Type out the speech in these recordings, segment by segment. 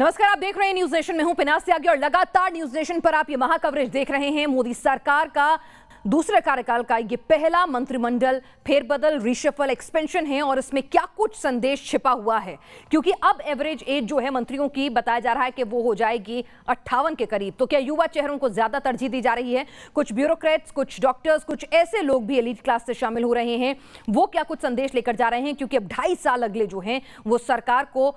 नमस्कार, आप देख रहे हैं न्यूज नेशन में हूं पिनाक त्यागी और लगातार न्यूज नेशन पर आप ये महा कवरेज देख रहे हैं। मोदी सरकार का दूसरे कार्यकाल का ये पहला मंत्रिमंडल फेरबदल, रिशफल, एक्सपेंशन है और इसमें क्या कुछ संदेश छिपा हुआ है, क्योंकि अब एवरेज एज जो है मंत्रियों की बताया जा रहा है कि वो हो जाएगी 58 के करीब। तो क्या युवा चेहरों को ज्यादा तरजीह दी जा रही है? कुछ ब्यूरोक्रेट्स, कुछ डॉक्टर्स, कुछ ऐसे लोग भी एलीट क्लास से शामिल हो रहे हैं, वो क्या कुछ संदेश लेकर जा रहे हैं? क्योंकि अब 2.5 साल अगले जो हैं वो सरकार को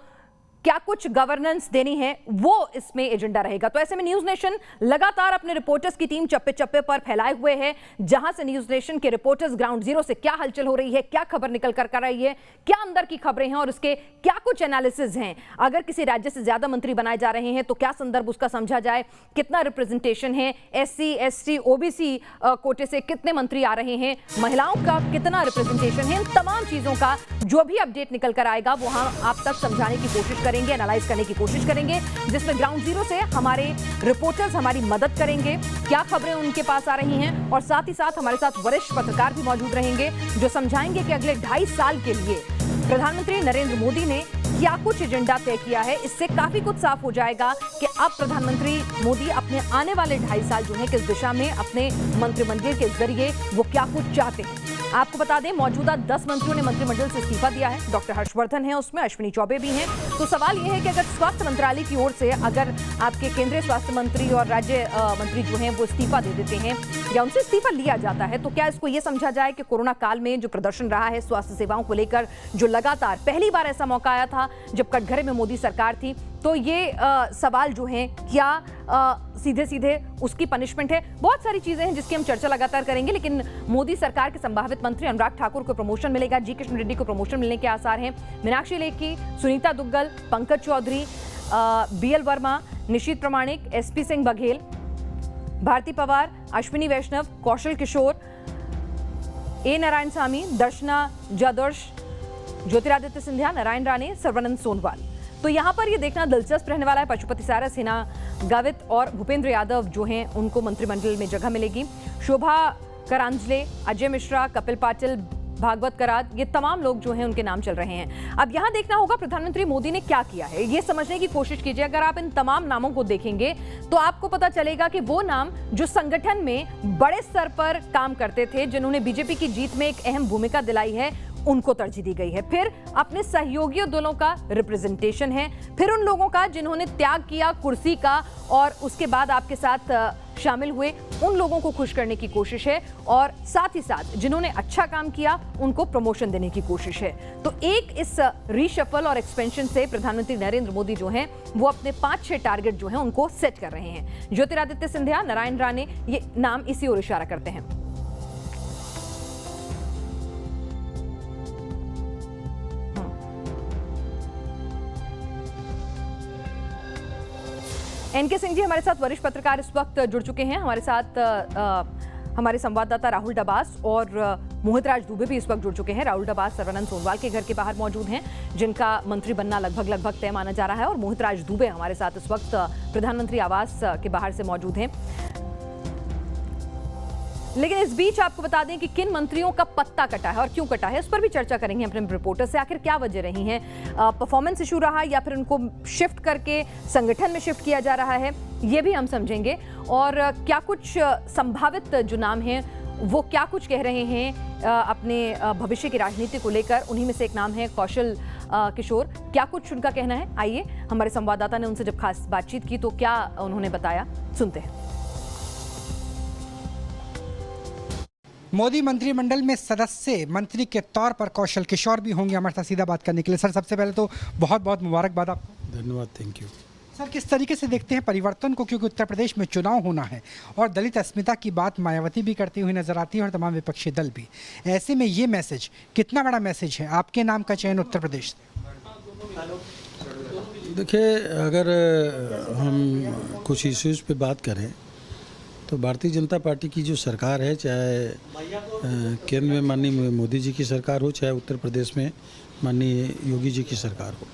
क्या कुछ गवर्नेंस देनी है, वो इसमें एजेंडा रहेगा। तो ऐसे में न्यूज नेशन लगातार अपने रिपोर्टर्स की टीम चप्पे चप्पे पर फैलाए हुए है, जहां से न्यूज नेशन के रिपोर्टर्स ग्राउंड जीरो से क्या हलचल हो रही है, क्या खबर निकल कर रही है, क्या अंदर की खबरें हैं और उसके क्या कुछ एनालिसिस हैं। अगर किसी राज्य से ज्यादा मंत्री बनाए जा रहे हैं तो क्या संदर्भ उसका समझा जाए, कितना रिप्रेजेंटेशन है, SC, ST, OBC कोटे से कितने मंत्री आ रहे हैं, महिलाओं का कितना रिप्रेजेंटेशन है, इन तमाम चीजों का जो भी अपडेट निकल कर आएगा वो हम आप तक समझाने की कोशिश करेंगे, एनालाइज करने की कोशिश करेंगे, जिसमें ग्राउंड जीरो से हमारे रिपोर्टर्स हमारी मदद करेंगे, क्या खबरें उनके पास आ रही हैं और साथ ही साथ हमारे साथ वरिष्ठ पत्रकार भी मौजूद रहेंगे जो समझाएंगे कि अगले 2.5 साल के लिए प्रधानमंत्री नरेंद्र मोदी ने क्या कुछ एजेंडा तय किया है। इससे काफी कुछ साफ हो जाएगा कि अब प्रधानमंत्री मोदी अपने आने वाले 2.5 साल जो है किस दिशा में अपने मंत्रिमंडल के जरिए वो क्या कुछ चाहते हैं। आपको बता दें, मौजूदा 10 मंत्रियों ने मंत्रिमंडल से इस्तीफा दिया है। डॉक्टर हर्षवर्धन है उसमें, अश्विनी चौबे भी हैं। तो सवाल यह है कि अगर स्वास्थ्य मंत्रालय की ओर से अगर आपके केंद्रीय स्वास्थ्य मंत्री और राज्य मंत्री जो हैं वो इस्तीफा दे देते हैं या उनसे इस्तीफा लिया जाता है, तो क्या इसको ये समझा जाए कि कोरोना काल में जो प्रदर्शन रहा है स्वास्थ्य सेवाओं को लेकर, जो लगातार पहली बार ऐसा मौका आया था जब कटघरे में मोदी सरकार थी, तो ये सवाल जो हैं क्या सीधे सीधे उसकी पनिशमेंट है? बहुत सारी चीजें हैं जिसकी हम चर्चा लगातार करेंगे, लेकिन मोदी सरकार के संभावित मंत्री अनुराग ठाकुर को प्रमोशन मिलेगा, जी किशन रेड्डी को प्रमोशन मिलने के आसार हैं, मीनाक्षी लेखी, सुनीता दुग्गल, पंकज चौधरी, BL वर्मा, निशीथ प्रामाणिक, SP Singh Baghel, Bharti Pawar, Ashwini Vaishnav, Kaushal Kishore, A Narayanasamy, दर्शना जादर्श, ज्योतिरादित्य सिंधिया, नारायण राणे, सर्वानंद सोनोवाल। तो यहां पर ये देखना दिलचस्प रहने वाला है, पशुपति सारस, हिना गावित और भूपेंद्र यादव जो हैं उनको मंत्रिमंडल में जगह मिलेगी। शोभा करांजले, अजय मिश्रा, कपिल पाटिल, भागवत करात, ये तमाम लोग जो हैं उनके नाम चल रहे हैं। अब यहां देखना होगा प्रधानमंत्री मोदी ने क्या किया है, ये समझने की कोशिश कीजिए। अगर आप इन तमाम नामों को देखेंगे तो आपको पता चलेगा कि वो नाम जो संगठन में बड़े स्तर पर काम करते थे, जिन्होंने बीजेपी की जीत में एक अहम भूमिका दिलाई है, उनको तरजीह दी गई है। फिर अपने सहयोगी दलों का रिप्रेजेंटेशन है, फिर उन लोगों का जिन्होंने त्याग किया कुर्सी का और उसके बाद आपके साथ शामिल हुए, उन लोगों को खुश करने की कोशिश है, और साथ ही साथ जिन्होंने अच्छा काम किया उनको प्रमोशन देने की कोशिश है। तो एक इस रीशफल और एक्सपेंशन से प्रधानमंत्री नरेंद्र मोदी जो हैं वो अपने 5-6 टारगेट जो हैं उनको सेट कर रहे हैं। ज्योतिरादित्य सिंधिया, नारायण राणे, ये नाम इसी ओर इशारा करते हैं। NK सिंह जी हमारे साथ वरिष्ठ पत्रकार इस वक्त जुड़ चुके हैं। हमारे साथ हमारे संवाददाता राहुल डबास और मोहित राज दुबे भी इस वक्त जुड़ चुके हैं। राहुल डबास सर्वानंद सोनोवाल के घर के बाहर मौजूद हैं, जिनका मंत्री बनना लगभग तय माना जा रहा है, और मोहित राज दुबे हमारे साथ इस वक्त प्रधानमंत्री आवास के बाहर से मौजूद हैं। लेकिन इस बीच आपको बता दें कि किन मंत्रियों का पत्ता कटा है और क्यों कटा है, इस पर भी चर्चा करेंगे अपने रिपोर्टर से। आखिर क्या वजह रही है, परफॉर्मेंस इशू रहा या फिर उनको शिफ्ट करके संगठन में शिफ्ट किया जा रहा है, ये भी हम समझेंगे। और क्या कुछ संभावित जो नाम हैं वो क्या कुछ कह रहे हैं अपने भविष्य की राजनीति को लेकर। उन्हीं में से एक नाम है कौशल किशोर, क्या कुछ उनका कहना है, आइए हमारे संवाददाता ने उनसे जब खास बातचीत की तो क्या उन्होंने बताया, सुनते हैं। मोदी मंत्रिमंडल में सदस्य मंत्री के तौर पर कौशल किशोर भी होंगे हमारे साथ सीधा बात करने के लिए। सर, सबसे पहले तो बहुत बहुत मुबारकबाद आपको। धन्यवाद, थैंक यू। सर, किस तरीके से देखते हैं परिवर्तन को, क्योंकि उत्तर प्रदेश में चुनाव होना है और दलित अस्मिता की बात मायावती भी करती हुई नजर आती है और तमाम विपक्षी दल भी। ऐसे में ये मैसेज कितना बड़ा मैसेज है, आपके नाम का चयन उत्तर प्रदेश से? देखिए, अगर हम कुछ इश्यूज़ पे बात करें तो भारतीय जनता पार्टी की जो सरकार है, चाहे केंद्र में माननीय मोदी जी की सरकार हो, चाहे उत्तर प्रदेश में माननीय योगी जी की सरकार हो,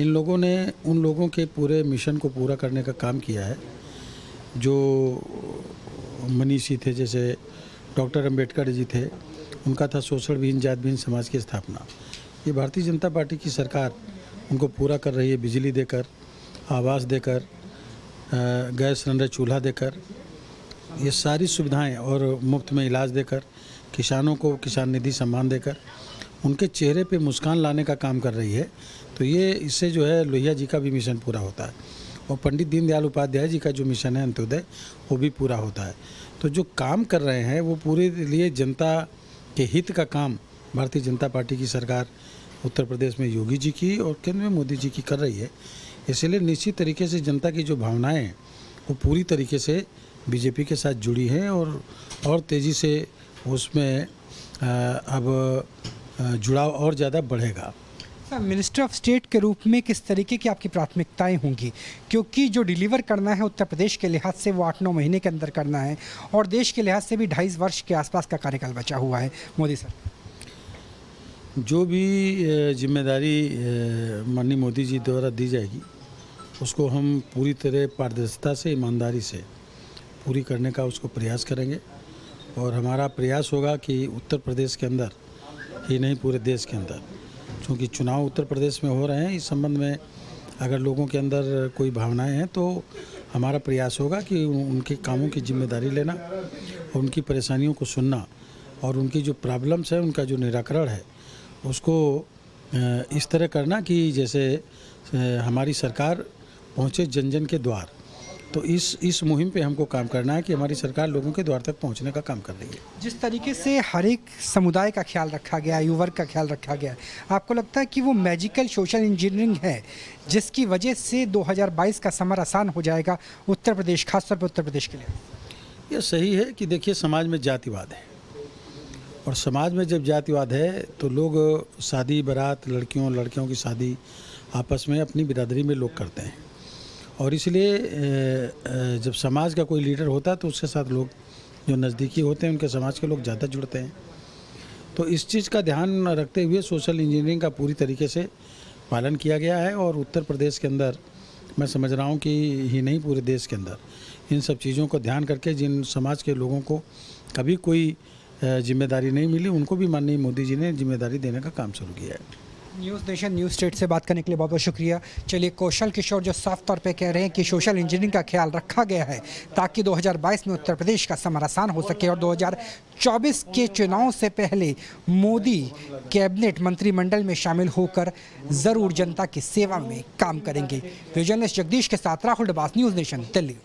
इन लोगों ने उन लोगों के पूरे मिशन को पूरा करने का काम किया है जो मनीषी थे, जैसे डॉक्टर अंबेडकर जी थे, उनका था शोषणविहीन जातविहीन समाज की स्थापना। ये भारतीय जनता पार्टी की सरकार उनको पूरा कर रही है, बिजली देकर, आवास देकर, गैस सिलेंडर चूल्हा देकर, ये सारी सुविधाएं और मुफ्त में इलाज देकर, किसानों को किसान निधि सम्मान देकर उनके चेहरे पे मुस्कान लाने का काम कर रही है। तो ये इससे जो है लोहिया जी का भी मिशन पूरा होता है और पंडित दीनदयाल उपाध्याय जी का जो मिशन है अंत्योदय, वो भी पूरा होता है। तो जो काम कर रहे हैं वो पूरे लिए जनता के हित का काम भारतीय जनता पार्टी की सरकार उत्तर प्रदेश में योगी जी की और केंद्र में मोदी जी की कर रही है। इसलिए निश्चित तरीके से जनता की जो भावनाएं हैं वो पूरी तरीके से बीजेपी के साथ जुड़ी हैं और तेज़ी से उसमें अब जुड़ाव और ज़्यादा बढ़ेगा। सर, मिनिस्टर ऑफ स्टेट के रूप में किस तरीके की आपकी प्राथमिकताएं होंगी, क्योंकि जो डिलीवर करना है उत्तर प्रदेश के लिहाज से वो 8-9 महीने के अंदर करना है और देश के लिहाज से भी 2.5 वर्ष के आसपास का कार्यकाल बचा हुआ है मोदी सर। जो भी जिम्मेदारी माननीय मोदी जी द्वारा दी जाएगी उसको हम पूरी तरह पारदर्शिता से, ईमानदारी से पूरी करने का उसको प्रयास करेंगे और हमारा प्रयास होगा कि उत्तर प्रदेश के अंदर ही नहीं पूरे देश के अंदर, क्योंकि चुनाव उत्तर प्रदेश में हो रहे हैं, इस संबंध में अगर लोगों के अंदर कोई भावनाएं हैं तो हमारा प्रयास होगा कि उनके कामों की जिम्मेदारी लेना और उनकी परेशानियों को सुनना और उनकी जो प्रॉब्लम्स है उनका जो निराकरण है उसको इस तरह करना कि जैसे हमारी सरकार पहुँचे जन जन के द्वार। तो इस मुहिम पे हमको काम करना है कि हमारी सरकार लोगों के द्वार तक पहुंचने का काम कर रही है। जिस तरीके से हर एक समुदाय का ख्याल रखा गया, आयु वर्ग का ख्याल रखा गया, आपको लगता है कि वो मैजिकल सोशल इंजीनियरिंग है जिसकी वजह से 2022 का समर आसान हो जाएगा उत्तर प्रदेश, खासतौर पर उत्तर प्रदेश के लिए? ये सही है कि देखिए समाज में जातिवाद है और समाज में जब जातिवाद है तो लोग शादी बारात, लड़कियों लड़कियों की शादी आपस में अपनी बिरादरी में लोग करते हैं और इसलिए जब समाज का कोई लीडर होता है तो उसके साथ लोग जो नज़दीकी होते हैं उनके समाज के लोग ज़्यादा जुड़ते हैं। तो इस चीज़ का ध्यान रखते हुए सोशल इंजीनियरिंग का पूरी तरीके से पालन किया गया है और उत्तर प्रदेश के अंदर मैं समझ रहा हूँ कि ही नहीं पूरे देश के अंदर इन सब चीज़ों को ध्यान करके जिन समाज के लोगों को कभी कोई जिम्मेदारी नहीं मिली उनको भी माननीय मोदी जी ने जिम्मेदारी देने का काम शुरू किया है। न्यूज़ नेशन न्यूज़ स्टेट से बात करने के लिए बहुत बहुत शुक्रिया। चलिए, कौशल किशोर जो साफ तौर पे कह रहे हैं कि सोशल इंजीनियरिंग का ख्याल रखा गया है ताकि 2022 में उत्तर प्रदेश का समर आसान हो सके और 2024 के चुनाव से पहले मोदी कैबिनेट मंत्रिमंडल में शामिल होकर ज़रूर जनता की सेवा में काम करेंगे। जर्नलिस्ट जगदीश के साथ राहुल डबास, न्यूज़ नेशन, दिल्ली।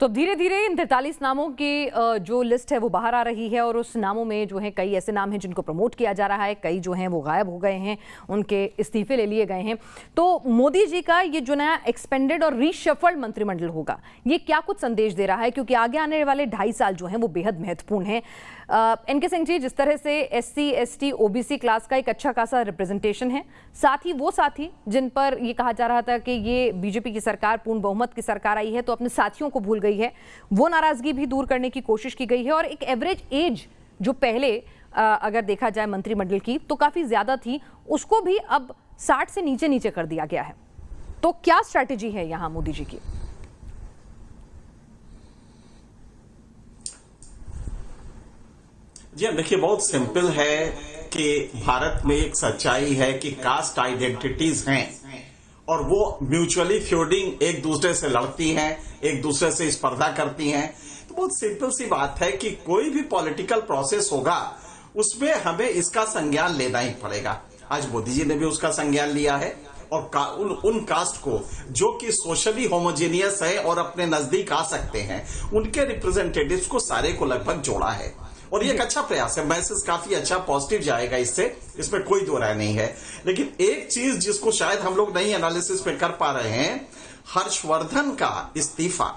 तो धीरे धीरे इन 43 नामों की जो लिस्ट है वो बाहर आ रही है और उस नामों में जो है कई ऐसे नाम हैं जिनको प्रमोट किया जा रहा है, कई जो हैं वो गायब हो गए हैं, उनके इस्तीफे ले लिए गए हैं। तो मोदी जी का ये जो नया एक्सपेंडेड और रीशफल्ड मंत्रिमंडल होगा, ये क्या कुछ संदेश दे रहा है? क्योंकि आगे आने वाले 2.5 साल जो हैं वो बेहद महत्वपूर्ण हैं। एनके सिंह जी, जिस तरह से SC ST OBC क्लास का एक अच्छा खासा रिप्रेजेंटेशन है, साथ ही वो साथी जिन पर ये कहा जा रहा था कि ये बीजेपी की सरकार, पूर्ण बहुमत की सरकार आई है तो अपने साथियों को भूल गई है, वो नाराजगी भी दूर करने की कोशिश की गई है और एक एवरेज एज जो पहले अगर देखा जाए मंत्रिमंडल की तो काफी ज्यादा थी, उसको भी अब 60 से नीचे नीचे कर दिया गया है। तो क्या स्ट्रैटेजी है यहां मोदी जी की? जी देखिए, बहुत सिंपल है कि भारत में एक सच्चाई है कि कास्ट आइडेंटिटीज हैं और वो म्यूचुअली फ्यूडिंग एक दूसरे से लड़ती हैं, एक दूसरे से स्पर्धा करती हैं। तो बहुत सिंपल सी बात है कि कोई भी पॉलिटिकल प्रोसेस होगा उसमें हमें इसका संज्ञान लेना ही पड़ेगा। आज मोदी जी ने भी उसका संज्ञान लिया है और उन कास्ट को जो कि सोशली होमोजेनियस है और अपने नजदीक आ सकते हैं, उनके रिप्रेजेंटेटिव्स को सारे को लगभग जोड़ा है और ये एक अच्छा प्रयास है। मैसेज काफी अच्छा पॉजिटिव जाएगा इससे, इसमें कोई दो राय नहीं है। लेकिन एक चीज जिसको शायद हम लोग नई एनालिसिस में कर पा रहे हैं, हर्षवर्धन का इस्तीफा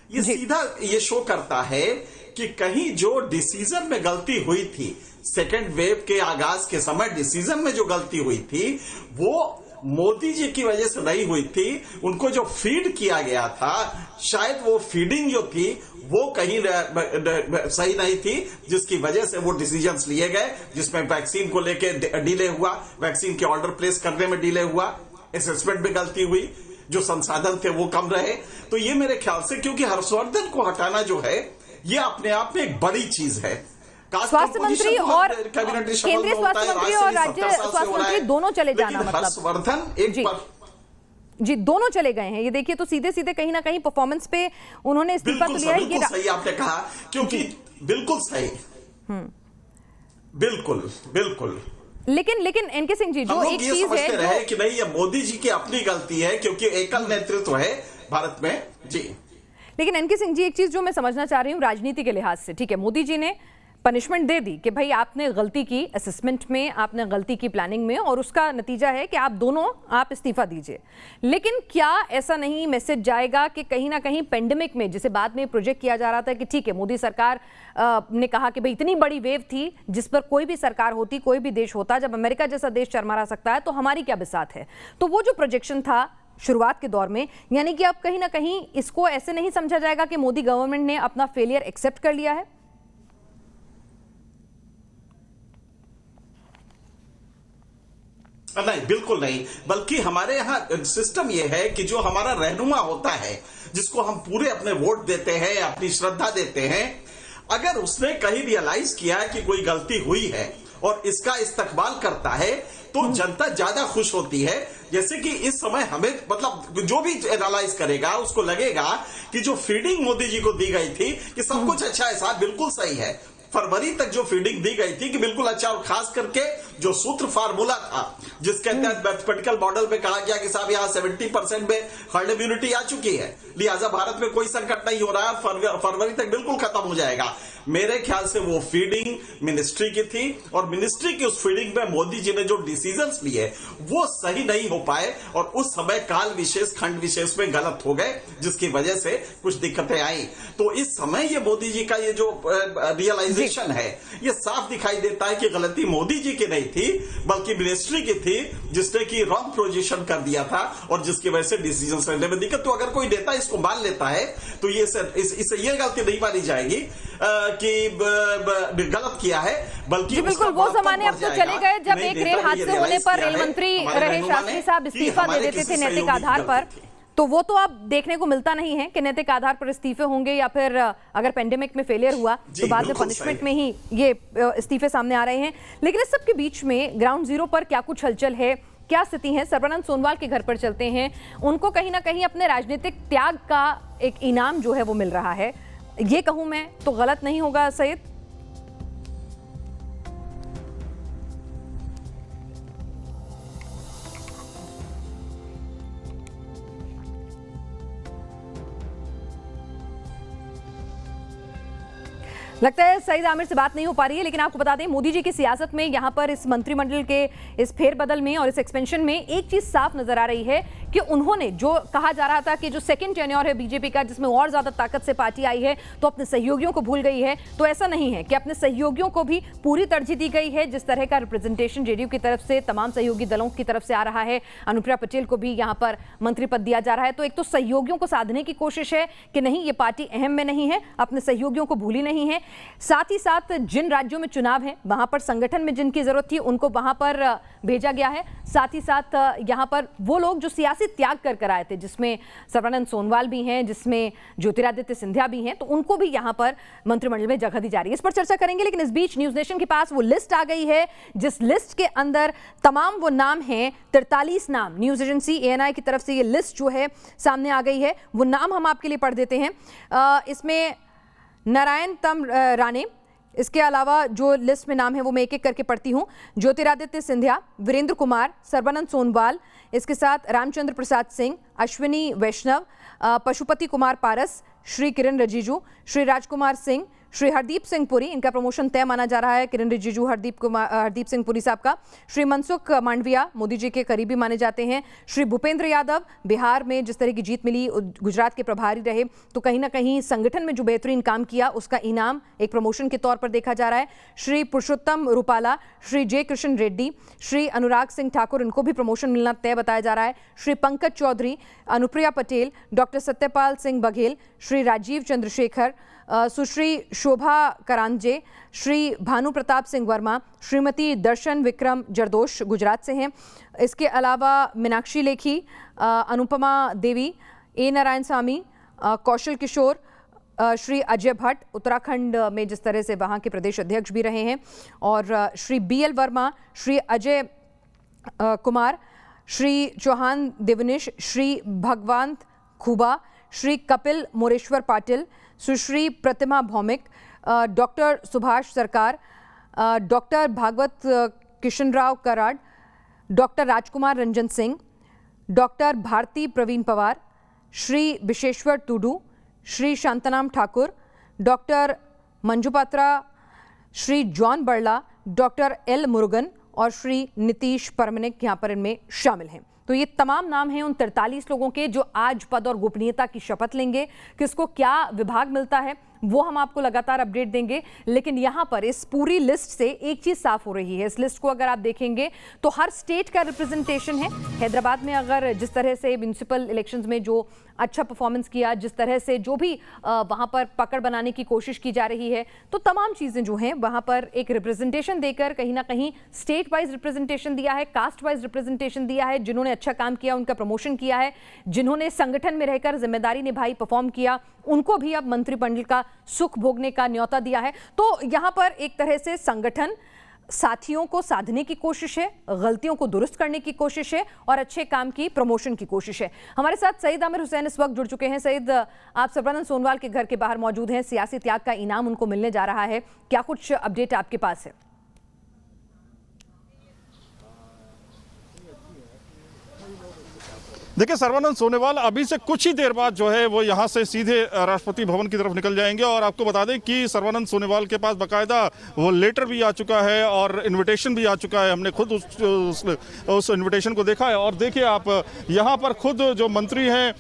ये सीधा ये शो करता है कि कहीं जो डिसीजन में गलती हुई थी, सेकेंड वेव के आगाज के समय डिसीजन में जो गलती हुई थी वो मोदी जी की वजह से नहीं हुई थी। उनको जो फीड किया गया था, शायद वो फीडिंग जो थी वो कहीं सही नहीं थी, जिसकी वजह से वो डिसीजंस लिए गए, जिसमें वैक्सीन को लेके डिले हुआ, वैक्सीन के ऑर्डर प्लेस करने में डिले हुआ, असेसमेंट में गलती हुई, जो संसाधन थे वो कम रहे। तो ये मेरे ख्याल से, क्योंकि हर्षवर्धन को हटाना जो है ये अपने आप में एक बड़ी चीज है। स्वास्थ्य मंत्री और केंद्रीय स्वास्थ्य मंत्री और राज्य स्वास्थ्य मंत्री दोनों चले जाना, मतलब हर्षवर्धन एक जी, दोनों चले गए हैं। ये देखिए, तो सीधे सीधे कहीं ना कहीं परफॉर्मेंस पे उन्होंने इस्तीफा तो लिया है। बिल्कुल सही आपने कहा, क्योंकि बिल्कुल सही, बिल्कुल बिल्कुल। लेकिन एनके सिंह जी, जो एक ये चीज समझते है रहे कि नहीं, ये मोदी जी की अपनी गलती है क्योंकि एकल नेतृत्व है भारत में जी। लेकिन एनके सिंह जी, एक चीज जो मैं समझना चाह रही हूँ राजनीति के लिहाज से, ठीक है, मोदी जी ने पनिशमेंट दे दी कि भाई आपने गलती की असेसमेंट में, आपने गलती की प्लानिंग में, और उसका नतीजा है कि आप इस्तीफा दीजिए। लेकिन क्या ऐसा नहीं मैसेज जाएगा कि कहीं ना कहीं पेंडेमिक में, जिसे बाद में प्रोजेक्ट किया जा रहा था कि ठीक है, मोदी सरकार ने कहा कि भाई इतनी बड़ी वेव थी जिस पर कोई भी सरकार होती, कोई भी देश होता, जब अमेरिका जैसा देश चरमरा सकता है तो हमारी क्या बिसात है। तो वो जो प्रोजेक्शन था शुरुआत के दौर में, यानी कि अब कहीं ना कहीं इसको ऐसे नहीं समझा जाएगा कि मोदी गवर्नमेंट ने अपना फेलियर एक्सेप्ट कर लिया है। नहीं, बिल्कुल नहीं, बल्कि हमारे यहाँ सिस्टम ये है कि जो हमारा रहनुमा होता है, जिसको हम पूरे अपने वोट देते हैं, अपनी श्रद्धा देते हैं, अगर उसने कहीं रियलाइज किया कि कोई गलती हुई है और इसका इस्तकबाल करता है, तो जनता ज्यादा खुश होती है। जैसे कि इस समय हमें, मतलब जो भी एनालाइज करेगा उसको लगेगा कि जो फीडिंग मोदी जी को दी गई थी कि सब कुछ अच्छा है साहब, बिल्कुल सही है। फरवरी तक जो फीडिंग दी गई थी कि बिल्कुल अच्छा, और खास करके जो सूत्र फार्मूला था जिसके तहत मैथमेटिकल मॉडल में कहा गया कि साहब यहाँ 70% में हर्ड इम्यूनिटी आ चुकी है, लिहाजा भारत में कोई संकट नहीं हो रहा है, फरवरी तक बिल्कुल खत्म हो जाएगा। मेरे ख्याल से वो फीडिंग मिनिस्ट्री की थी, और मिनिस्ट्री की उस फीडिंग में मोदी जी ने जो डिसीजंस लिए वो सही नहीं हो पाए, और उस समय काल विशेष, खंड विशेष में गलत हो गए, जिसकी वजह से कुछ दिक्कतें आई। तो इस समय ये मोदी जी का ये जो रियलाइजेशन है, ये साफ दिखाई देता है कि गलती मोदी जी की नहीं थी, बल्कि मिनिस्ट्री की थी, जिसने की रॉन्ग पोजीशन कर दिया था, और जिसकी वजह से डिसीजन लेने में दिक्कत। तो अगर कोई नेता इसको मान लेता है तो इससे ये गलती नहीं मानी जाएगी कि गलत किया है, बल्कि बिल्कुल वो जमाने अब तो चले गए जब एक रेल हादसे होने पर रेल मंत्री रहे शास्त्री साहब इस्तीफा दे देते थे नैतिक आधार पर। तो वो तो अब देखने को मिलता नहीं है कि नैतिक आधार पर इस्तीफे होंगे, या फिर अगर पेंडेमिक में फेलियर हुआ तो बाद में पनिशमेंट में ही ये इस्तीफे सामने आ रहे हैं। लेकिन इस सब के बीच में ग्राउंड जीरो पर क्या कुछ हलचल है, क्या स्थिति है? सर्बानंद सोनोवाल के घर पर चलते हैं। उनको कहीं ना कहीं अपने राजनीतिक त्याग का एक इनाम जो है वो मिल रहा है, ये कहूं मैं तो गलत नहीं होगा सैयद? लगता है सईद आमिर से बात नहीं हो पा रही है, लेकिन आपको बता दें मोदी जी की सियासत में यहाँ पर इस मंत्रिमंडल के इस फेरबदल में और इस एक्सपेंशन में एक चीज साफ नजर आ रही है कि उन्होंने जो कहा जा रहा था कि जो सेकंड टेन्योर है बीजेपी का, जिसमें और ज्यादा ताकत से पार्टी आई है, तो अपने सहयोगियों को भूल गई है। तो ऐसा नहीं है कि अपने सहयोगियों को भी पूरी तरजीह दी गई है। जिस तरह का रिप्रेजेंटेशन जेडीयू की तरफ से तमाम सहयोगी दलों की तरफ से आ रहा है, अनुप्रिया पटेल को भी यहाँ पर मंत्री पद दिया जा रहा है। तो एक तो सहयोगियों को साधने की कोशिश है कि नहीं, ये पार्टी अहम में नहीं है, अपने सहयोगियों को भूली नहीं है। साथ ही साथ जिन राज्यों में चुनाव है वहां पर संगठन में जिनकी जरूरत थी उनको वहां पर भेजा गया है। साथ ही साथ यहां पर वो लोग जो सियासी त्याग कर आए थे, जिसमें सर्बानंद सोनोवाल भी हैं, जिसमें ज्योतिरादित्य सिंधिया भी हैं, तो उनको भी यहां पर मंत्रिमंडल में जगह दी जा रही है। इस पर चर्चा करेंगे, लेकिन इस बीच न्यूज नेशन के पास वो लिस्ट आ गई है जिस लिस्ट के अंदर तमाम वो नाम हैं, 43 नाम। न्यूज एजेंसी ANI की तरफ से ये लिस्ट जो है सामने आ गई है, वो नाम हम आपके लिए पढ़ देते हैं। इसमें नारायण तम राणे, इसके अलावा जो लिस्ट में नाम है वो मैं एक एक करके पढ़ती हूँ। ज्योतिरादित्य सिंधिया, वीरेंद्र कुमार, सर्बानंद सोनोवाल, इसके साथ रामचंद्र प्रसाद सिंह, अश्विनी वैष्णव, पशुपति कुमार पारस, श्री किरण रिजिजू, श्री राजकुमार सिंह, श्री हरदीप सिंह पुरी, इनका प्रमोशन तय माना जा रहा है, किरण रिजिजू, हरदीप सिंह पुरी साहब का। श्री मनसुख मांडविया, मोदी जी के करीबी माने जाते हैं। श्री भूपेंद्र यादव, बिहार में जिस तरह की जीत मिली, गुजरात के प्रभारी रहे, तो कहीं ना कहीं संगठन में जो बेहतरीन काम किया उसका इनाम एक प्रमोशन के तौर पर देखा जा रहा है। श्री पुरुषोत्तम रूपाला, श्री जे कृष्ण रेड्डी, श्री अनुराग सिंह ठाकुर, इनको भी प्रमोशन मिलना तय बताया जा रहा है। श्री पंकज चौधरी, अनुप्रिया पटेल, डॉक्टर सत्यपाल सिंह बघेल, श्री राजीव चंद्रशेखर, सुश्री शोभा करांजे, श्री भानु प्रताप सिंह वर्मा, श्रीमती दर्शन विक्रम जरदोश गुजरात से हैं। इसके अलावा मीनाक्षी लेखी, अनुपमा देवी, A नारायण स्वामी, कौशल किशोर, श्री अजय भट्ट, उत्तराखंड में जिस तरह से वहाँ के प्रदेश अध्यक्ष भी रहे हैं, और Shri BL Verma, Shri Ajay Kumar, Shri Chauhan Devnish, Shri Bhagwant Khuba, Shri Kapil Moreshwar Patil, Sushri Pratima Bhoumik, doctor Subhash Sarkar, doctor Bhagwat Kishanrao Karad, doctor Rajkumar Ranjan Singh, doctor Bharati Pravin Pawar, Shri Bishweswar Tudu, Shri Shantaram Thakur, doctor Manjupatra, Shri John Barla, doctor L Murugan और श्री नीतीश परमनिक यहाँ पर इनमें शामिल हैं। तो ये तमाम नाम हैं उन 43 लोगों के जो आज पद और गोपनीयता की शपथ लेंगे। किसको क्या विभाग मिलता है वो हम आपको लगातार अपडेट देंगे, लेकिन यहाँ पर इस पूरी लिस्ट से एक चीज साफ हो रही है। इस लिस्ट को अगर आप देखेंगे तो हर स्टेट का रिप्रेजेंटेशन है। हैदराबाद में अगर जिस तरह से म्युनिसिपल इलेक्शंस में जो अच्छा परफॉर्मेंस किया, जिस तरह से जो भी वहां पर पकड़ बनाने की कोशिश की जा रही है, तो तमाम चीजें जो हैं वहां पर एक रिप्रेजेंटेशन देकर कहीं ना कहीं स्टेट वाइज रिप्रेजेंटेशन दिया है, कास्ट वाइज रिप्रेजेंटेशन दिया है। जिन्होंने अच्छा काम किया उनका प्रमोशन किया है, जिन्होंने संगठन में रहकर जिम्मेदारी निभाई, परफॉर्म किया, उनको भी अब मंत्रिमंडल का सुख भोगने का न्योता दिया है। तो यहां पर एक तरह से संगठन साथियों को साधने की कोशिश है, गलतियों को दुरुस्त करने की कोशिश है और अच्छे काम की प्रमोशन की कोशिश है। हमारे साथ सईद आमिर हुसैन इस वक्त जुड़ चुके हैं। सईद, आप सर्बानंद सोनोवाल के घर के बाहर मौजूद हैं। सियासी त्याग का इनाम उनको मिलने जा रहा है, क्या कुछ अपडेट आपके पास है? देखिए, सर्बानंद सोनोवाल अभी से कुछ ही देर बाद जो है वो यहाँ से सीधे राष्ट्रपति भवन की तरफ निकल जाएंगे। और आपको बता दें कि सर्बानंद सोनोवाल के पास बाकायदा वो लेटर भी आ चुका है और इनविटेशन भी आ चुका है। हमने खुद उस इनविटेशन को देखा है। और देखिए आप, यहाँ पर खुद जो मंत्री हैं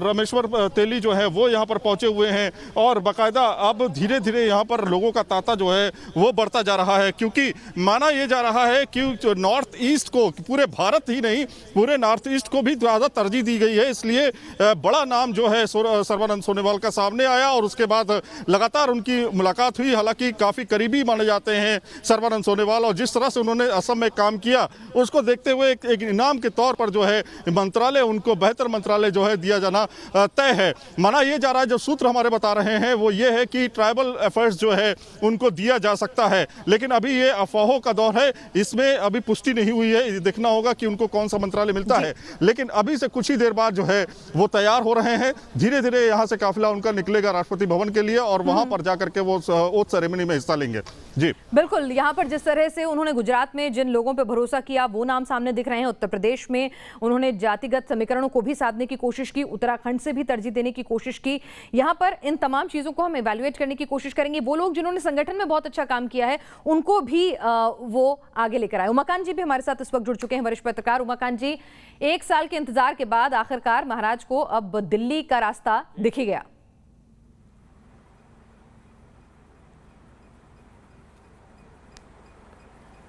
रामेश्वर तेली जो है वो यहाँ पर पहुँचे हुए हैं। और बाकायदा अब धीरे धीरे यहाँ पर लोगों का तांता जो है वो बढ़ता जा रहा है, क्योंकि माना ये जा रहा है कि नॉर्थ ईस्ट को, पूरे भारत ही नहीं पूरे नॉर्थ ईस्ट को भी ज़्यादा तरजीह दी गई है। इसलिए बड़ा नाम जो है सर्बानंद सोनोवाल का सामने आया और उसके बाद लगातार उनकी मुलाकात हुई। हालांकि काफ़ी करीबी माने जाते हैं सर्बानंद सोनोवाल, और जिस तरह से उन्होंने असम में काम किया उसको देखते हुए एक इनाम के तौर पर जो है मंत्रालय, उनको बेहतर मंत्रालय जो है दिया जाना तय है। माना यह जा रहा है, जो सूत्र हमारे बता रहे हैं वो ये है कि ट्राइबल अफेयर्स जो है उनको दिया जा सकता है, लेकिन अभी ये अफवाहों का दौर है, इसमें अभी पुष्टि नहीं हुई है। देखना होगा कि उनको कौन सा मंत्रालय मिलता है। लेकिन अभी से कुछ ही देर बाद जो है वो तैयार हो रहे हैं। धीरे धीरे यहाँ से काफिला उनका निकलेगा राष्ट्रपति भवन के लिए और वहां पर जाकर के वो ओथ सेरेमनी में हिस्सा लेंगे। जी बिल्कुल, यहाँ पर जिस तरह से उन्होंने गुजरात में जिन लोगों पर भरोसा किया वो नाम सामने दिख रहे हैं। उत्तर प्रदेश में उन्होंने जातिगत समीकरणों को भी साधने की कोशिश की, उत्तराखंड से भी तरजीह देने की कोशिश की। यहाँ पर इन तमाम चीजों को हम इवैल्यूएट करने की कोशिश करेंगे। वो लोग जिन्होंने संगठन में बहुत अच्छा काम किया है उनको भी वो आगे लेकर आए। उमाकांत जी भी हमारे साथ इस वक्त जुड़ चुके हैं, वरिष्ठ पत्रकार। उमाकांत जी, 1 साल के इंतजार के बाद आखिरकार महाराज को अब दिल्ली का रास्ता दिख ही गया।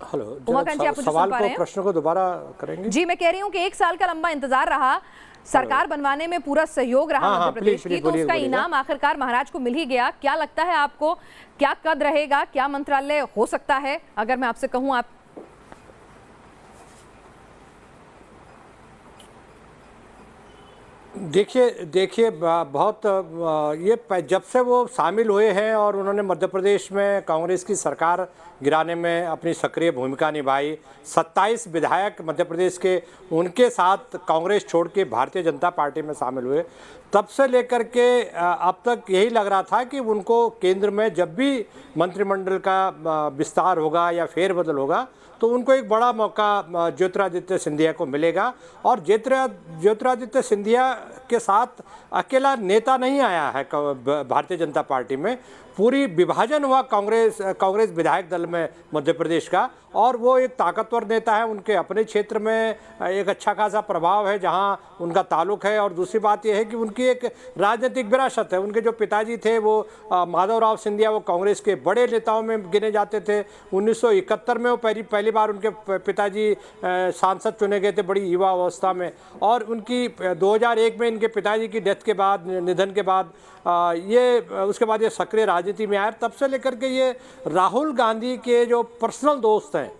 हेलो, उमाकांत जी, आप सवाल को, प्रश्न को दोबारा करेंगे? जी, मैं कह रही हूं कि 1 साल का लंबा इंतजार रहा, सरकार बनवाने में पूरा सहयोग रहा मध्य प्रदेश की, तो उसका इनाम आखिरकार महाराज को मिल ही गया। क्या लगता है आपको, क्या कद रहेगा, क्या मंत्रालय हो सकता है अगर मैं आपसे कहूं? आप देखिए बहुत ये जब से वो शामिल हुए हैं और उन्होंने मध्य प्रदेश में कांग्रेस की सरकार गिराने में अपनी सक्रिय भूमिका निभाई, 27 विधायक मध्य प्रदेश के उनके साथ कांग्रेस छोड़ के भारतीय जनता पार्टी में शामिल हुए, तब से लेकर के अब तक यही लग रहा था कि उनको केंद्र में जब भी मंत्रिमंडल का विस्तार होगा या फेरबदल होगा तो उनको एक बड़ा मौका ज्योतिरादित्य सिंधिया को मिलेगा। और ज्योतिरादित्य सिंधिया के साथ अकेला नेता नहीं आया है भारतीय जनता पार्टी में, पूरी विभाजन हुआ कांग्रेस विधायक दल में मध्य प्रदेश का, और वो एक ताकतवर नेता है। उनके अपने क्षेत्र में एक अच्छा खासा प्रभाव है जहां उनका ताल्लुक है। और दूसरी बात यह है कि उनकी एक राजनीतिक विरासत है। उनके जो पिताजी थे वो माधवराव सिंधिया, वो कांग्रेस के बड़े नेताओं में गिने जाते थे। 1971 में वो पहली बार उनके पिताजी सांसद चुने गए थे बड़ी युवा अवस्था में। और उनकी 2001 में इनके पिताजी की डेथ के बाद, निधन के बाद उसके बाद ये सक्रिय राजनीति में आए। तब से लेकर के ये राहुल गांधी के जो पर्सनल दोस्त हैं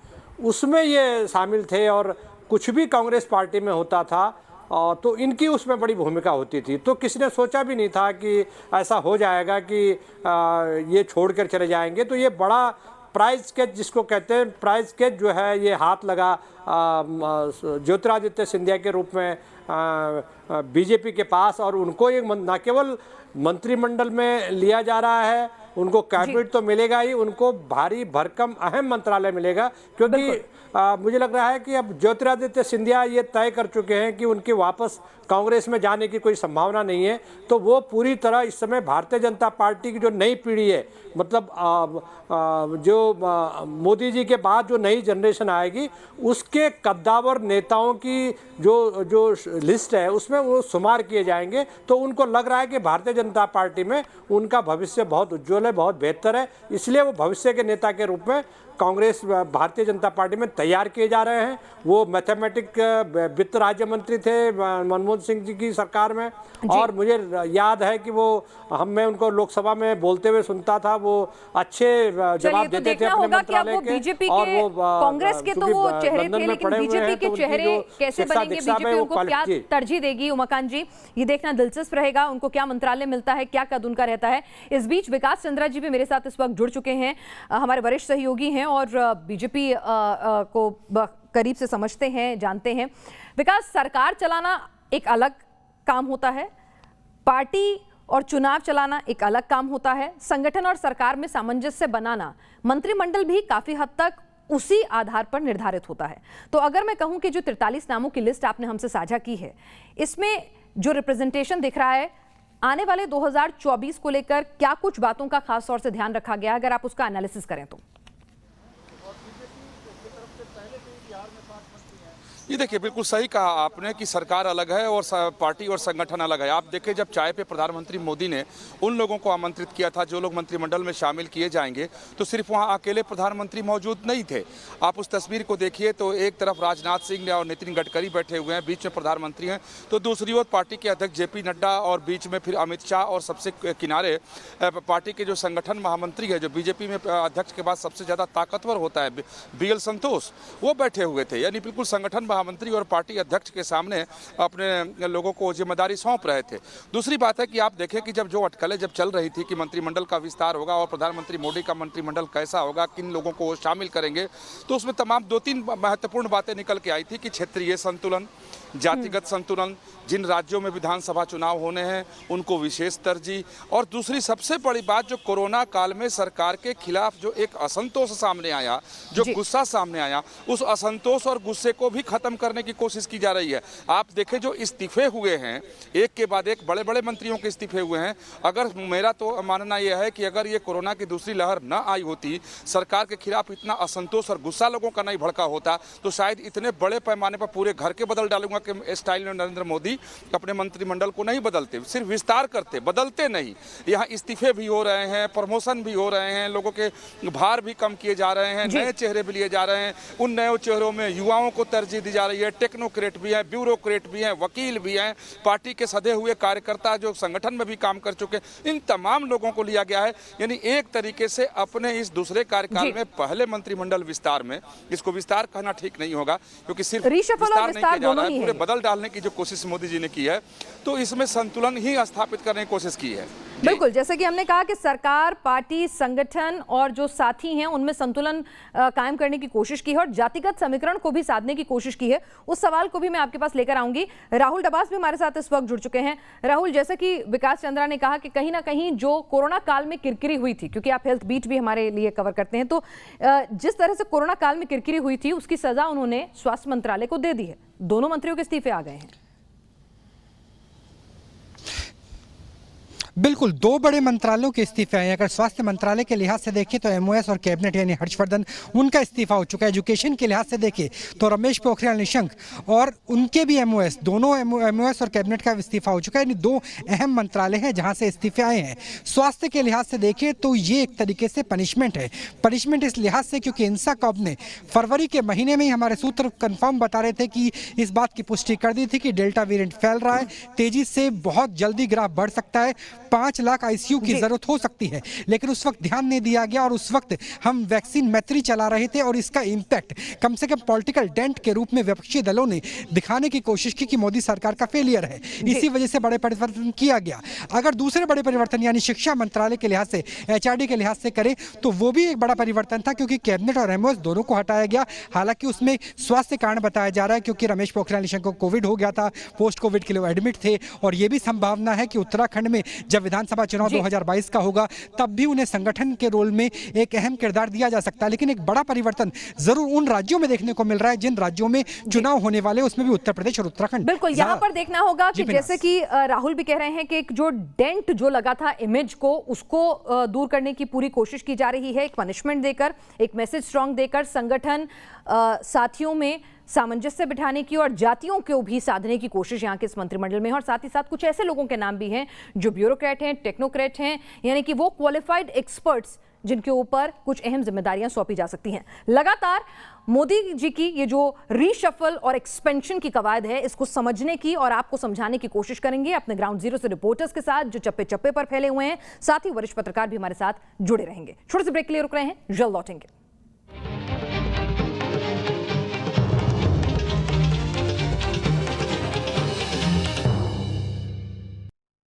उसमें ये शामिल थे, और कुछ भी कांग्रेस पार्टी में होता था तो इनकी उसमें बड़ी भूमिका होती थी। तो किसी ने सोचा भी नहीं था कि ऐसा हो जाएगा कि ये छोड़कर चले जाएंगे। तो ये बड़ा प्राइज स्केच जिसको कहते हैं, प्राइज स्केच जो है ये हाथ लगा ज्योतिरादित्य सिंधिया के रूप में बीजेपी के पास, और उनको ये न केवल मंत्रिमंडल में लिया जा रहा है, उनको कैबिनेट तो मिलेगा ही, उनको भारी भरकम अहम मंत्रालय मिलेगा, क्योंकि मुझे लग रहा है कि अब ज्योतिरादित्य सिंधिया ये तय कर चुके हैं कि उनके वापस कांग्रेस में जाने की कोई संभावना नहीं है। तो वो पूरी तरह इस समय भारतीय जनता पार्टी की जो नई पीढ़ी है, मतलब जो मोदी जी के बाद जो नई जनरेशन आएगी, उसके कद्दावर नेताओं की जो लिस्ट है उसमें वो शुमार किए जाएंगे। तो उनको लग रहा है कि भारतीय जनता पार्टी में उनका भविष्य बहुत उज्जवल है, बहुत बेहतर है, इसलिए वो भविष्य के नेता के रूप में कांग्रेस भारतीय जनता पार्टी में तैयार किए जा रहे हैं। वो मैथमेटिक वित्त राज्य मंत्री थे मनमोहन सिंह जी की सरकार में, और मुझे याद है कि वो मैं उनको लोकसभा में बोलते हुए सुनता था, वो अच्छे जवाब देते थे अपने मंत्रालय के। बीजेपी और के वो कांग्रेस के तो वो चेहरे थे, लेकिन बीजेपी के चेहरे कैसे बनेंगे, बीजेपी उनको क्या तरजीह देगी, उमाकांत जी, ये देखना दिलचस्प रहेगा। उनको क्या मंत्रालय मिलता है, क्या कद उनका रहता है। इस बीच विकास चंद्रा जी भी मेरे साथ इस वक्त जुड़ चुके हैं, हमारे वरिष्ठ सहयोगी हैं और बीजेपी को करीब से समझते हैं, जानते हैं। विकास, सरकार चलाना एक अलग काम होता है, पार्टी और चुनाव चलाना एक अलग काम होता है, संगठन और सरकार में सामंजस्य बनाना, मंत्रिमंडल भी काफी हद तक उसी आधार पर निर्धारित होता है। तो अगर मैं कहूं कि जो 43 नामों की लिस्ट आपने हमसे साझा की है, इसमें जो रिप्रेजेंटेशन दिख रहा है, आने वाले 2024 को लेकर क्या कुछ बातों का खास तौर से ध्यान रखा गया, अगर आप उसका एनालिसिस करें तो? ये देखिए, बिल्कुल सही कहा आपने कि सरकार अलग है और पार्टी और संगठन अलग है। आप देखिए, जब चाय पे प्रधानमंत्री मोदी ने उन लोगों को आमंत्रित किया था जो लोग मंत्रिमंडल में शामिल किए जाएंगे, तो सिर्फ वहाँ अकेले प्रधानमंत्री मौजूद नहीं थे। आप उस तस्वीर को देखिए तो एक तरफ राजनाथ सिंह और नितिन गडकरी बैठे हुए हैं, बीच में प्रधानमंत्री हैं, तो दूसरी ओर पार्टी के अध्यक्ष जेपी नड्डा और बीच में फिर अमित शाह, और सबसे किनारे पार्टी के जो संगठन महामंत्री है, जो बीजेपी में अध्यक्ष के बाद सबसे ज़्यादा ताकतवर होता है, BL संतोष, वो बैठे हुए थे। यानी बिल्कुल संगठन मंत्री और पार्टी अध्यक्ष के सामने अपने लोगों को जिम्मेदारी सौंप रहे थे। दूसरी बात है कि आप देखें कि जब अटकलें चल रही थी कि मंत्रिमंडल का विस्तार होगा और प्रधानमंत्री मोदी का मंत्रिमंडल कैसा होगा, किन लोगों को वो शामिल करेंगे, तो उसमें तमाम 2-3 महत्वपूर्ण बातें निकल के आई थी कि क्षेत्रीय संतुलन, जातिगत संतुलन, जिन राज्यों में विधानसभा चुनाव होने हैं उनको विशेष तरजीह, और दूसरी सबसे बड़ी बात जो कोरोना काल में सरकार के खिलाफ जो एक असंतोष सामने आया, जो गुस्सा सामने आया, उस असंतोष और गुस्से को भी खत्म करने की कोशिश की जा रही है। आप देखें जो इस्तीफे हुए हैं, एक के बाद एक बड़े बड़े मंत्रियों के इस्तीफे हुए हैं। अगर मेरा तो मानना यह है कि अगर ये कोरोना की दूसरी लहर न आई होती, सरकार के खिलाफ इतना असंतोष और गुस्सा लोगों का नहीं भड़का होता, तो शायद इतने बड़े पैमाने पर पूरे घर के बदल डालूंगा के स्टाइल में नरेंद्र मोदी अपने मंत्रिमंडल को नहीं बदलते, सिर्फ विस्तार करते, बदलते नहीं। यहाँ इस्तीफे भी हो रहे हैं, प्रमोशन भी हो रहे हैं, लोगों के भार भी कम किए जा रहे हैं, नए चेहरे भी लिए जा रहे हैं। उन नए चेहरों में युवाओं को तरजीह दी जा रही है, टेक्नोक्रेट भी हैं, ब्यूरोक्रेट भी हैं, वकील भी हैं, पार्टी के सधे हुए कार्यकर्ता जो संगठन में भी काम कर चुके, इन तमाम लोगों को लिया गया है। यानी एक तरीके से अपने इस दूसरे कार्यकाल में पहले मंत्रिमंडल विस्तार में, इसको विस्तार कहना ठीक नहीं होगा क्योंकि सिर्फ विस्तार नहीं किया जा रहा है, पूरे बदल डालने की जो कोशिश मोदी जी ने की है, तो इसमें संतुलन ही स्थापित करने की कोशिश की है। बिल्कुल, जैसे कि हमने कहा कि सरकार, पार्टी, संगठन और जो साथी हैं उनमें संतुलन कायम करने की कोशिश की है और जातिगत समीकरण को भी साधने की कोशिश की है। उस सवाल को भी मैं आपके पास लेकर आऊंगी। राहुल डबास भी हमारे साथ इस वक्त जुड़ चुके हैं। राहुल, जैसे कि विकास चंद्रा ने कहा कि कहीं ना कहीं जो कोरोना काल में किरकिरी हुई थी, क्योंकि आप हेल्थ बीट भी हमारे लिए कवर करते हैं, तो जिस तरह से कोरोना काल में किरकिरी हुई थी उसकी सजा उन्होंने स्वास्थ्य मंत्रालय को दे दी है। दोनों मंत्रियों के इस्तीफे आ गए हैं। बिल्कुल, 2 बड़े मंत्रालयों के इस्तीफे आए हैं। अगर स्वास्थ्य मंत्रालय के लिहाज से देखें तो MOS और कैबिनेट यानी हर्षवर्धन, उनका इस्तीफा हो चुका है। एजुकेशन के लिहाज से देखें तो रमेश पोखरियाल निशंक और उनके भी MOS, दोनों MOS और कैबिनेट का इस्तीफा हो चुका है। यानी 2 अहम मंत्रालय हैं जहां से इस्तीफे आए हैं। स्वास्थ्य के लिहाज से देखें तो ये एक तरीके से पनिशमेंट है। पनिशमेंट इस लिहाज से क्योंकि इंसाकॉब ने फरवरी के महीने में ही, हमारे सूत्र कन्फर्म बता रहे थे कि इस बात की पुष्टि कर दी थी कि डेल्टा वेरिएंट फैल रहा है, तेजी से बहुत जल्दी ग्राफ बढ़ सकता है। 5 लाख आईसीयू की जरूरत हो सकती है, लेकिन उस वक्त ध्यान नहीं दिया गया और उस वक्त हम वैक्सीन मैत्री चला रहे थे और इसका इंपैक्ट कम से कम पॉलिटिकल डेंट के रूप में विपक्षी दलों ने दिखाने की कोशिश की कि मोदी सरकार का फेलियर है। इसी वजह से बड़े परिवर्तन किया गया। अगर दूसरे बड़े परिवर्तन यानी शिक्षा मंत्रालय के लिहाज से, एचआरडी के लिहाज से करें तो वो भी एक बड़ा परिवर्तन था, क्योंकि कैबिनेट और एमओएस दोनों को हटाया गया। हालांकि उसमें स्वास्थ्य कारण बताया जा रहा है, क्योंकि रमेश पोखरियाल निशंक को कोविड हो गया था, पोस्ट कोविड के लिए एडमिट थे, और ये भी संभावना है कि उत्तराखंड में जब विधानसभा चुनाव 2022 का होगा तब भी उन्हें संगठन के रोल में एक अहम किरदार दिया जा सकता है। लेकिन एक बड़ा परिवर्तन जरूर उन राज्यों में देखने को मिल रहा है जिन राज्यों में चुनाव होने वाले, उसमें भी उत्तर प्रदेश और उत्तराखंड। बिल्कुल, यहाँ पर देखना होगा कि जैसे कि राहुल भी कह रहे हैं कि एक जो डेंट जो लगा था इमेज को, उसको दूर करने की पूरी कोशिश की जा रही है, एक पनिशमेंट देकर, एक मैसेज स्ट्रांग देकर, संगठन साथियों में सामंजस्य बिठाने की और जातियों को भी साधने की कोशिश यहाँ के इस मंत्रिमंडल में है। और साथ ही साथ कुछ ऐसे लोगों के नाम भी हैं जो ब्यूरोक्रेट हैं, टेक्नोक्रेट हैं, यानी कि वो क्वालिफाइड एक्सपर्ट्स जिनके ऊपर कुछ अहम जिम्मेदारियां सौंपी जा सकती हैं। लगातार मोदी जी की ये जो रीशफल और एक्सपेंशन की कवायद है, इसको समझने की और आपको समझाने की कोशिश करेंगे अपने ग्राउंड जीरो से रिपोर्टर्स के साथ जो चप्पे चप्पे पर फैले हुए हैं। साथ ही वरिष्ठ पत्रकार भी हमारे साथ जुड़े रहेंगे। छोटे से ब्रेक के लिए रुक रहे हैं, जल्द लौटेंगे।